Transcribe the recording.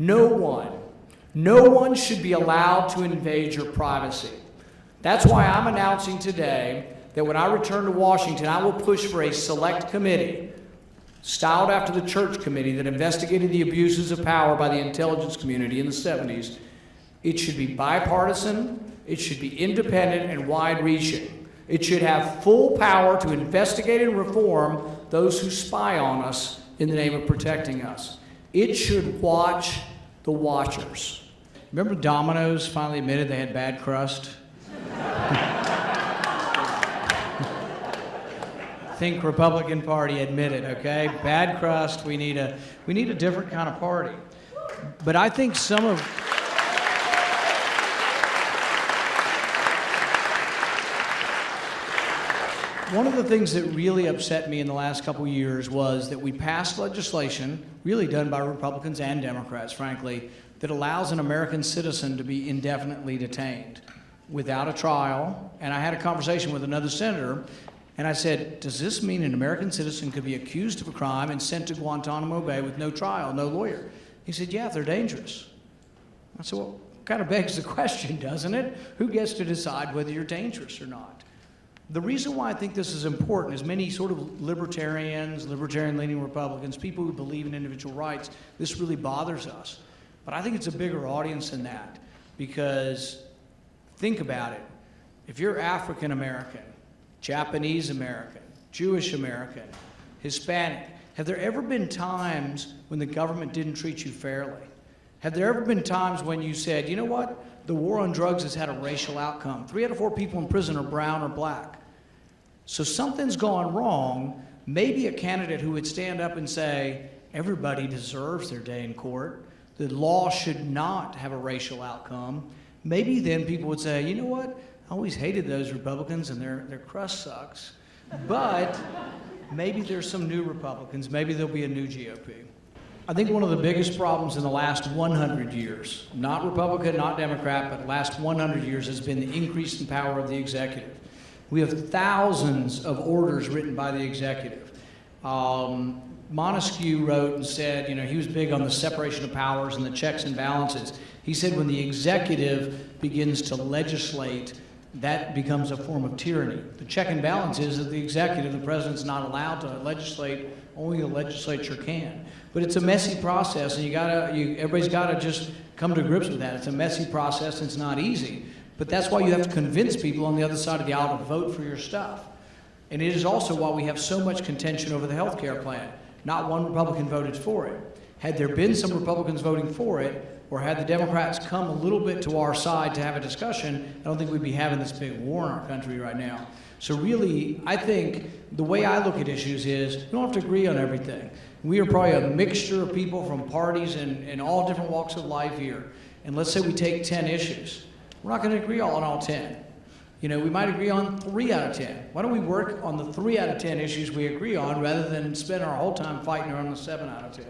No one should be allowed to invade your privacy. That's why I'm announcing today that when I return to Washington, I will push for a select committee, styled after the Church Committee that investigated the abuses of power by the intelligence community in the 70s. It should be bipartisan, it should be independent and wide-reaching. It should have full power to investigate and reform those who spy on us in the name of protecting us. It should watch the watchers. Remember Domino's finally admitted they had bad crust? Think Republican Party admitted, okay? Bad crust, we need a different kind of party. But I think some of one of the things that really upset me in the last couple of years was that we passed legislation, really done by Republicans and Democrats, frankly, that allows an American citizen to be indefinitely detained without a trial. And I had a conversation with another senator, and I said, does this mean an American citizen could be accused of a crime and sent to Guantanamo Bay with no trial, no lawyer? He said, yeah, if they're dangerous. I said, well, kind of begs the question, doesn't it? Who gets to decide whether you're dangerous or not? The reason why I think this is important is many sort of libertarians, libertarian-leaning Republicans, people who believe in individual rights, this really bothers us. But I think it's a bigger audience than that, because think about it. If you're African American, Japanese American, Jewish American, Hispanic, have there ever been times when the government didn't treat you fairly? Have there ever been times when you said, you know what, the war on drugs has had a racial outcome. 3 out of 4 people in prison are brown or black. So something's gone wrong. Maybe a candidate who would stand up and say, everybody deserves their day in court, the law should not have a racial outcome, maybe then people would say, you know what, I always hated those Republicans and their crust sucks, but maybe there's some new Republicans, maybe there'll be a new GOP. I think one of the biggest problems in the last 100 years, not Republican, not Democrat, but the last 100 years has been the increase in power of the executive. We have thousands of orders written by the executive. Montesquieu wrote and said, you know, he was big on the separation of powers and the checks and balances. He said when the executive begins to legislate, that becomes a form of tyranny. The check and balance is that the executive, the president's not allowed to legislate, only the legislature can. But it's a messy process, and everybody's gotta just come to grips with that. It's a messy process, and it's not easy. But that's why you have to convince people on the other side of the aisle to vote for your stuff. And it is also why we have so much contention over the health care plan. Not one Republican voted for it. Had there been some Republicans voting for it, or had the Democrats come a little bit to our side to have a discussion, I don't think we'd be having this big war in our country right now. So really, I think the way I look at issues is, we don't have to agree on everything. We are probably a mixture of people from parties and all different walks of life here. And let's say we take 10 issues. We're not going to agree on all 10. You know, we might agree on 3 out of 10. Why don't we work on the 3 out of 10 issues we agree on rather than spend our whole time fighting around the 7 out of 10?